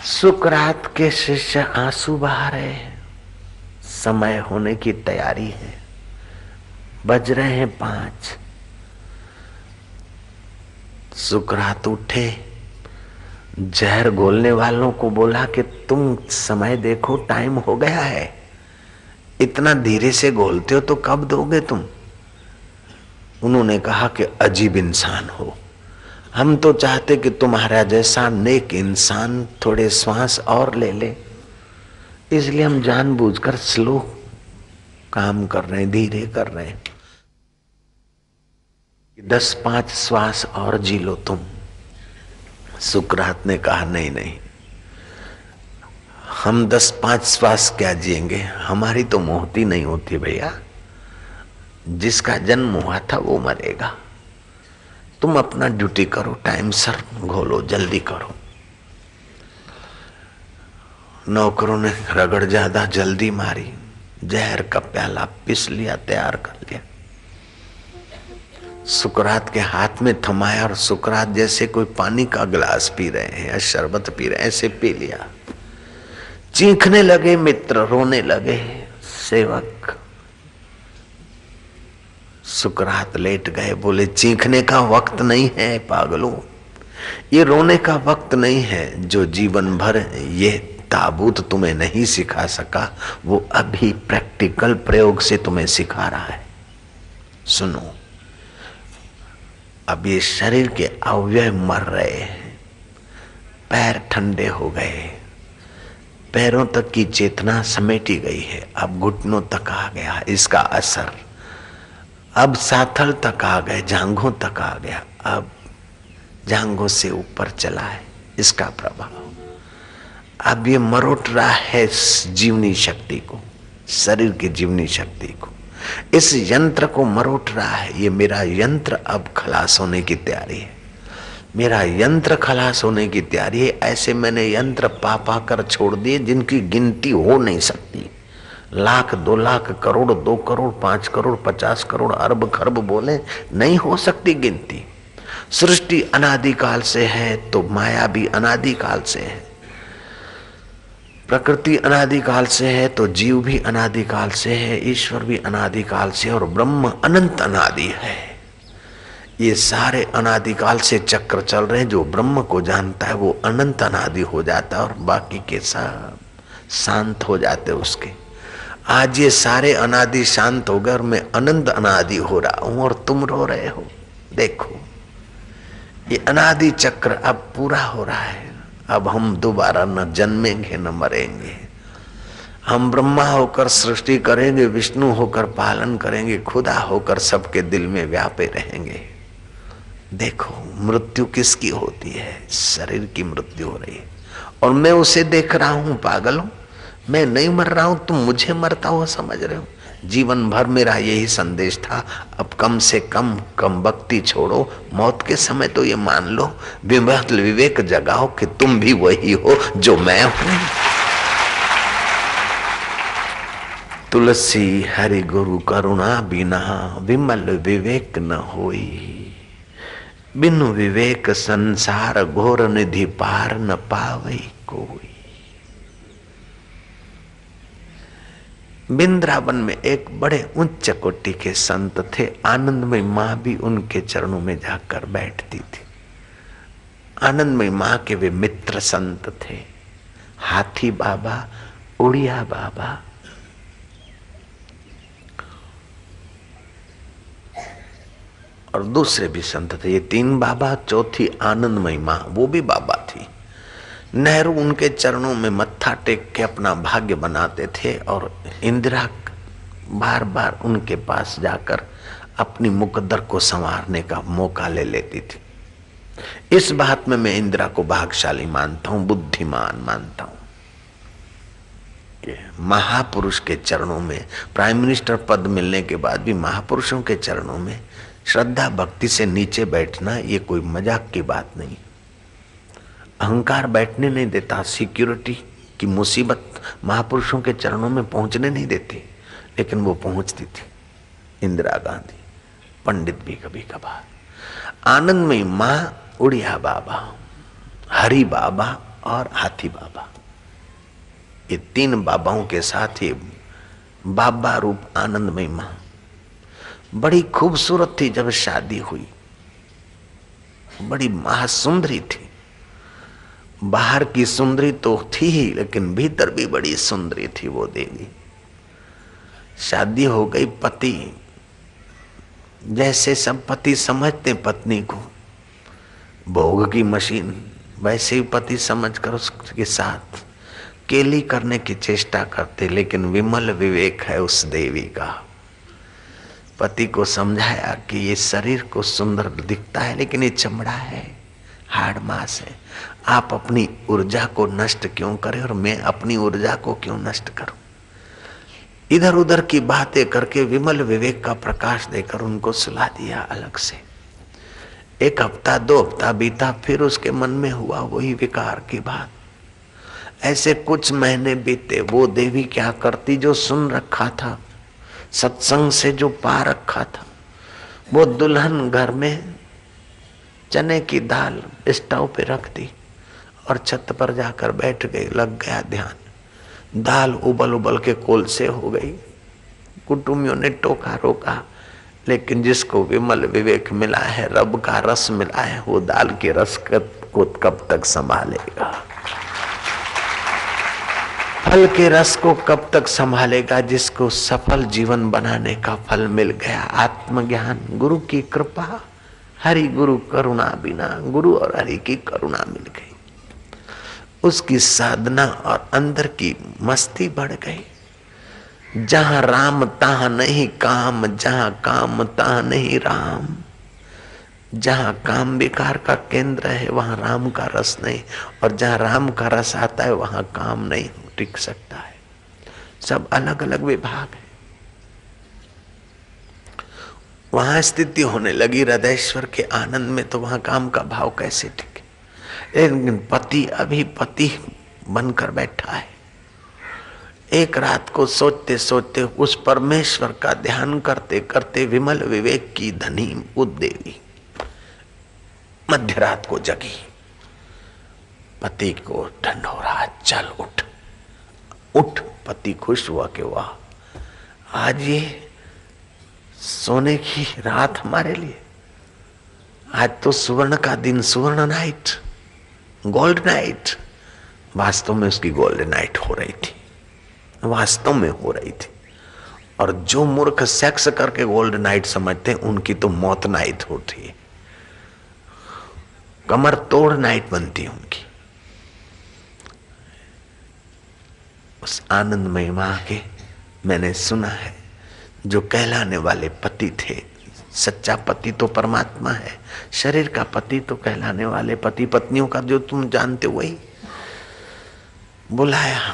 सुकरात के शिष्य आंसू बहा रहे हैं। समय होने की तैयारी है। बज रहे हैं 5। सुकरात उठे, जहर घोलने वालों को बोला कि तुम समय देखो, टाइम हो गया है। इतना धीरे से घोलते हो तो कब दोगे तुम? उन्होंने कहा कि अजीब इंसान हो, हम तो चाहते कि तुम्हारा जैसा नेक इंसान थोड़े श्वास और ले ले, इसलिए हम जानबूझकर स्लो काम कर रहे हैं, धीरे कर रहे हैं। 10-5 श्वास और जी लो तुम। सुकरात ने कहा नहीं नहीं, हम 10-5 श्वास क्या जिएंगे, हमारी तो मौत नहीं होती भैया। जिसका जन्म हुआ था वो मरेगा। तुम अपना ड्यूटी करो, टाइम सर घोलो, जल्दी करो। नौकरों ने रगड़ ज्यादा जल्दी मारी, जहर का प्याला पिस लिया, तैयार कर लिया। सुकरात के हाथ में थमाया और सुकरात जैसे कोई पानी का गिलास पी रहे हैं या शरबत पी रहे हैं, ऐसे पी लिया। चीखने लगे मित्र, रोने लगे सेवक। सुकरात लेट गए, बोले चीखने का वक्त नहीं है पागलों, ये रोने का वक्त नहीं है। जो जीवन भर ये ताबूत तुम्हें नहीं सिखा सका, वो अभी प्रैक्टिकल प्रयोग से तुम्हें सिखा रहा है। सुनो, अब ये शरीर के अवयव मर रहे हैं, पैर ठंडे हो गए, पैरों तक की चेतना समेटी गई है, अब घुटनों तक आ गया इसका असर, अब साथल तक आ गए, जांघों तक आ गया, अब जांघों से ऊपर चला है इसका प्रभाव। अब ये मरोट रहा है जीवनी शक्ति को, शरीर की जीवनी शक्ति को, इस यंत्र को मरोट रहा है। ये मेरा यंत्र अब खलास होने की तैयारी है, मेरा यंत्र खलास होने की तैयारी है। ऐसे मैंने यंत्र पा पा कर छोड़ दिए जिनकी गिनती हो नहीं सकती। 1,00,000, 2,00,000, करोड़, 2 करोड़, 5 करोड़, 50 करोड़, अरब खरब बोले, नहीं हो सकती गिनती। सृष्टि अनादिकाल से है तो माया भी अनादिकाल से है, प्रकृति अनादिकाल से है तो जीव भी अनादिकाल से है, ईश्वर भी अनादिकाल से, और ब्रह्म अनंत अनादि है। ये सारे अनादिकाल से चक्र चल रहे हैं। जो ब्रह्म को जानता है वो अनंत अनादि हो जाता है और बाकी के सब शांत हो जाते उसके। आज ये सारे अनादि शांत हो गए और मैं अनंत अनादि हो रहा हूं और तुम रो रहे हो। देखो, ये अनादि चक्र अब पूरा हो रहा है। अब हम दोबारा न जन्मेंगे न मरेंगे। हम ब्रह्मा होकर सृष्टि करेंगे, विष्णु होकर पालन करेंगे, खुदा होकर सबके दिल में व्यापे रहेंगे। देखो, मृत्यु किसकी होती है? शरीर की मृत्यु हो रही है और मैं उसे देख रहा हूं। पागलों, मैं नहीं मर रहा हूं, तुम मुझे मरता हुआ समझ रहे हो। जीवन भर मेरा यही संदेश था, अब कम से कम भक्ति छोड़ो, मौत के समय तो ये मान लो, विवेक जगाओ कि तुम भी वही हो जो मैं हूं। तुलसी हरि गुरु करुणा बिना विमल विवेक न होई, बिनु विवेक संसार घोर निधि पार न पावई कोई। वृंदावन में एक बड़े उच्च कोटि के संत थे। आनंदमयी माँ भी उनके चरणों में जाकर बैठती थी। आनंदमयी माँ के वे मित्र संत थे, हाथी बाबा, उड़िया बाबा, और दूसरे भी संत थे। ये 3 बाबा, चौथी आनंदमयी माँ, वो भी बाबा थी। नेहरू उनके चरणों में मत्था टेक के अपना भाग्य बनाते थे और इंदिरा बार बार उनके पास जाकर अपनी मुकद्दर को संवारने का मौका ले लेती थी। इस बात में मैं इंदिरा को भाग्यशाली मानता हूं, बुद्धिमान मानता हूं। महापुरुष के चरणों में, प्राइम मिनिस्टर पद मिलने के बाद भी महापुरुषों के चरणों में श्रद्धा भक्ति से नीचे बैठना ये कोई मजाक की बात नहीं। अहंकार बैठने नहीं देता, सिक्योरिटी की मुसीबत महापुरुषों के चरणों में पहुंचने नहीं देती, लेकिन वो पहुंचती थी। इंदिरा गांधी, पंडित भी कभी कभार, आनंदमयी माँ, उड़िया बाबा, हरि बाबा, और हाथी बाबा, ये तीन बाबाओं के साथ ये बाबा रूप आनंदमयी मां बड़ी खूबसूरत थी। जब शादी हुई बड़ी महासुंदरी थी। बाहर की सुंदरी तो थी ही, लेकिन भीतर भी बड़ी सुंदरी थी वो देवी। शादी हो गई, पति जैसे सब पति समझते पत्नी को भोग की मशीन, वैसे ही पति समझकर उसके साथ केली करने की चेष्टा करते। लेकिन विमल विवेक है उस देवी का। पति को समझाया कि ये शरीर को सुंदर दिखता है, लेकिन ये चमड़ा है, हाड़ मांस है। आप अपनी ऊर्जा को नष्ट क्यों करें और मैं अपनी ऊर्जा को क्यों नष्ट करूं। इधर उधर की बातें करके विमल विवेक का प्रकाश देकर उनको सुला दिया अलग से। एक हफ्ता 2 हफ्ता बीता, फिर उसके मन में हुआ वही विकार की बात। ऐसे कुछ महीने बीते। वो देवी क्या करती, जो सुन रखा था, सत्संग से जो पा रखा था, वो दुल्हन घर में चने की दाल स्टोव पे रख दी और छत पर जाकर बैठ गई। लग गया ध्यान। दाल उबल उबल के कोलसे हो गई। कुटुंबियों ने टोका रोका, लेकिन जिसको विमल विवेक मिला है, रब का रस मिला है, वो दाल के रस को कब तक संभालेगा, फल के रस को कब तक संभालेगा। जिसको सफल जीवन बनाने का फल मिल गया, आत्मज्ञान, गुरु की कृपा, हरि गुरु करुणा बिना, गुरु और हरि की करुणा मिल गई, उसकी साधना और अंदर की मस्ती बढ़ गई। जहां राम तहां नहीं काम, जहां काम तहां नहीं राम। जहां काम विकार का केंद्र है वहां राम का रस नहीं, और जहां राम का रस आता है वहां काम नहीं टिक सकता है। सब अलग अलग विभाग है। वहां स्थिति होने लगी हृदयेश्वर के आनंद में, तो वहां काम का भाव कैसे टिके। लेकिन पति अभी पति बनकर बैठा है। एक रात को सोचते सोचते, उस परमेश्वर का ध्यान करते करते विमल विवेक की धनी उद्देवी मध्य रात को जगी। पति को ठंड हो रहा, चल उठ उठ। पति खुश हुआ कि वाह, आज ये सोने की रात हमारे लिए, आज तो सुवर्ण का दिन, सुवर्ण नाइट, गोल्ड नाइट। वास्तव में उसकी गोल्ड नाइट हो रही थी, वास्तव में हो रही थी। और जो मूर्ख सेक्स करके गोल्ड नाइट समझते हैं, उनकी तो मौत नाइट होती है, कमर तोड़ नाइट बनती है उनकी। उस आनंदमयी मां के मैंने सुना है, जो कहलाने वाले पति थे, सच्चा पति तो परमात्मा है, शरीर का पति तो कहलाने वाले पति पत्नियों का जो तुम जानते हो वही बुलाया,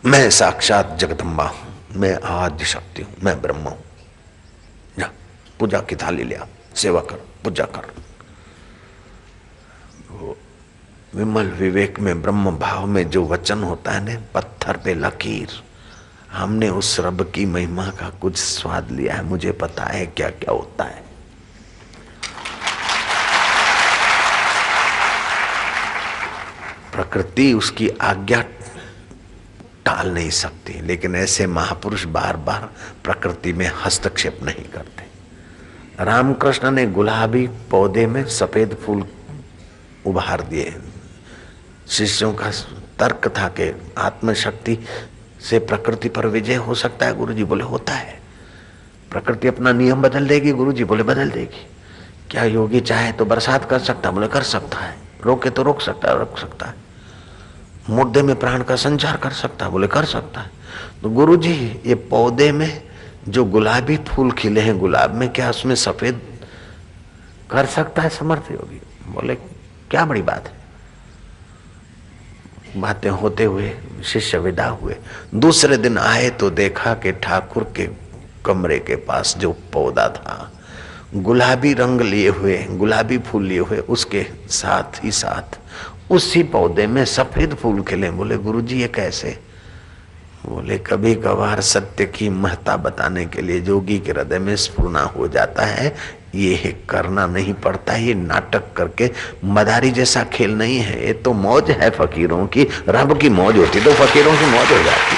मैं साक्षात जगदम्बा हूं, मैं आदि शक्ति हूं, मैं ब्रह्म हूं, जा पूजा की थाली ले आ, सेवा कर, पूजा कर। विमल विवेक में, ब्रह्म भाव में जो वचन होता है ना, पत्थर पे लकीर। हमने उस रब की महिमा का कुछ स्वाद लिया है, मुझे पता है क्या क्या होता है। प्रकृति उसकी आज्ञा टाल नहीं सकती, लेकिन ऐसे महापुरुष बार बार प्रकृति में हस्तक्षेप नहीं करते। रामकृष्ण ने गुलाबी पौधे में सफेद फूल उभार दिए। शिष्यों का तर्क था कि आत्मशक्ति से प्रकृति पर विजय हो सकता है। गुरुजी बोले होता है। प्रकृति अपना नियम बदल देगी, गुरुजी बोले बदल देगी। क्या योगी चाहे तो बरसात कर सकता है? बोले कर सकता है। रोके तो रोक सकता है, रोक सकता है। मुर्दे में प्राण का संचार कर सकता है? बोले कर सकता है। तो गुरुजी ये पौधे में जो गुलाबी फूल खिले हैं, गुलाब में, क्या उसमें सफेद कर सकता है समर्थ योगी? बोले क्या बड़ी बात है। बातें होते हुए शिष्य विदा हुए। दूसरे दिन आए तो देखा कि ठाकुर के कमरे के पास जो पौधा था, गुलाबी रंग लिए हुए, गुलाबी फूल लिए हुए, उसके साथ ही साथ उसी पौधे में सफेद फूल खिले। बोले गुरुजी ये कैसे? बोले कभी कभार सत्य की महत्ता बताने के लिए जोगी के हृदय में स्फुरना हो जाता है। ये करना नहीं पड़ता, ये नाटक करके मदारी जैसा खेल नहीं है। ये तो मौज है फकीरों की, रब की मौज होती तो फकीरों की मौज हो जाती।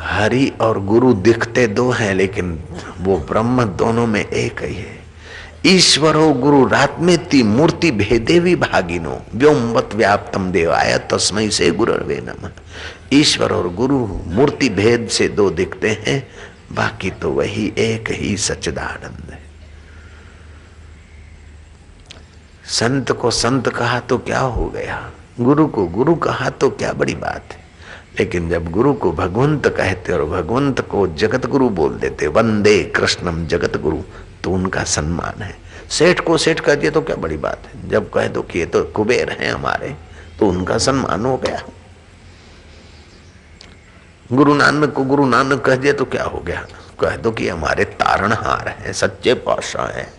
हरि और गुरु दिखते दो हैं, लेकिन वो ब्रह्म दोनों में एक ही है। ईश्वरो गुरु रात्मेति मूर्ति भेदे विभागिनो व्योमवत व्याप्तम देवाय तस्मै से गुरवे नमः। ईश्वर और गुरु मूर्ति भेद से दो दिखते हैं, बाकी तो वही एक ही सच्चिदानंद है। संत को संत कहा तो क्या हो गया, गुरु को गुरु कहा तो क्या बड़ी बात है। लेकिन जब गुरु को भगवंत कहते और भगवंत को जगत गुरु बोल देते, वंदे कृष्णम जगत गुरु, तो उनका सम्मान है। सेठ को सेठ कह दिए तो क्या बड़ी बात है। जब कह दो कि ये तो कुबेर हैं हमारे, तो उनका सम्मान हो गया। गुरु नानक को गुरु नानक कह दिए तो क्या हो गया। कह दो कि हमारे तारणहार हैं, सच्चे पातशाह हैं,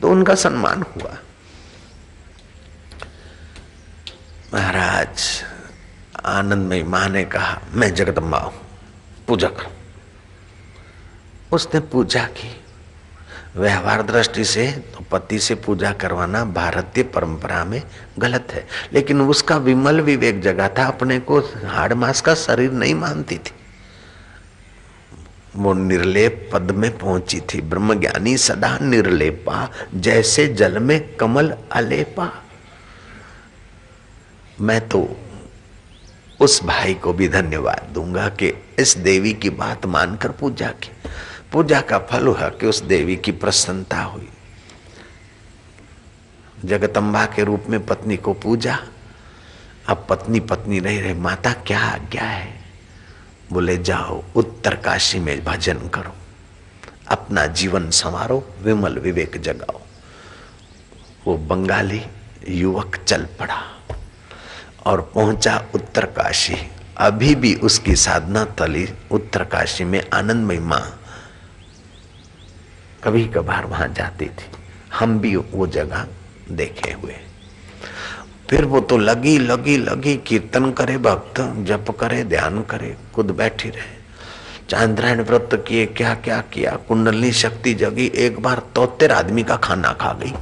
तो उनका सम्मान हुआ। महाराज आनंदमयी मां ने कहा मैं जगदम्बा हूं, पूजा करो। उसने पूजा की। व्यवहार दृष्टि से तो पति से पूजा करवाना भारतीय परंपरा में गलत है, लेकिन उसका विमल विवेक जगा था, अपने को हाड़ मांस का शरीर नहीं मानती थी। वो निर्लेप पद में पहुंची थी। ब्रह्मज्ञानी सदा निर्लेपा, जैसे जल में कमल अलेपा। मैं तो उस भाई को भी धन्यवाद दूंगा कि इस देवी की बात मानकर पूजा की। पूजा का फल हुआ कि उस देवी की प्रसन्नता हुई। जगदम्बा के रूप में पत्नी को पूजा। अब पत्नी पत्नी नहीं रहे। माता क्या आज्ञा है? बोले जाओ उत्तर काशी में भजन करो, अपना जीवन संवारो, विमल विवेक जगाओ। वो बंगाली युवक चल पड़ा और पहुंचा उत्तर काशी। अभी भी उसकी साधना तली उत्तर काशी में आनंदमयी मां कभी कभार वहां जाती थी। हम भी वो जगह देखे हुए। फिर वो तो लगी लगी लगी कीर्तन करे, भक्त जप करे, ध्यान करे, खुद बैठी रहे, चांद्रायण व्रत किए, क्या क्या किया, कुंडली शक्ति जगी। एक बार 73 आदमी का खाना खा गई।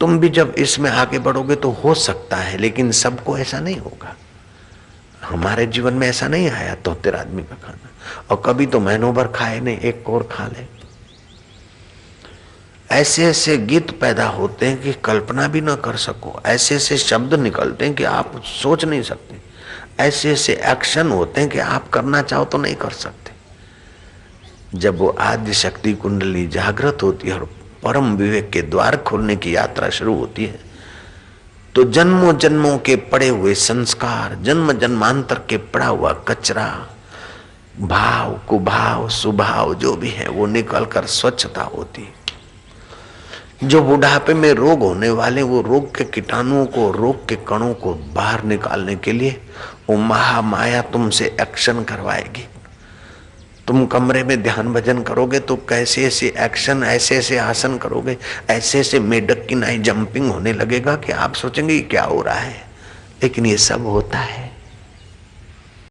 तुम भी जब इसमें आगे बढ़ोगे तो हो सकता है, लेकिन सबको ऐसा नहीं होगा। हमारे जीवन में ऐसा नहीं आया 73 आदमी का खाना, और कभी तो महीनों भर खाए नहीं, एक और खा ले। ऐसे ऐसे गीत पैदा होते हैं कि कल्पना भी ना कर सको। ऐसे ऐसे शब्द निकलते हैं कि आप सोच नहीं सकते। ऐसे ऐसे एक्शन होते हैं कि आप करना चाहो तो नहीं कर सकते। जब वो आदि शक्ति कुंडली जागृत होती है और परम विवेक के द्वार खोलने की यात्रा शुरू होती है, तो जन्मों जन्मों के पड़े हुए संस्कार, जन्म जन्मांतर के पड़ा हुआ कचरा, भाव कुभाव सुभाव जो भी है, वो निकलकर स्वच्छता होती है। जो बुढ़ापे में रोग होने वाले, वो रोग के कीटाणुओं को, रोग के कणों को बाहर निकालने के लिए वो महामाया तुमसे एक्शन करवाएगी। तुम कमरे में ध्यान भजन करोगे तो कैसे ऐसे एक्शन, ऐसे ऐसे आसन करोगे, ऐसे ऐसे मेढक की नाई जंपिंग होने लगेगा कि आप सोचेंगे क्या हो रहा है। लेकिन ये सब होता है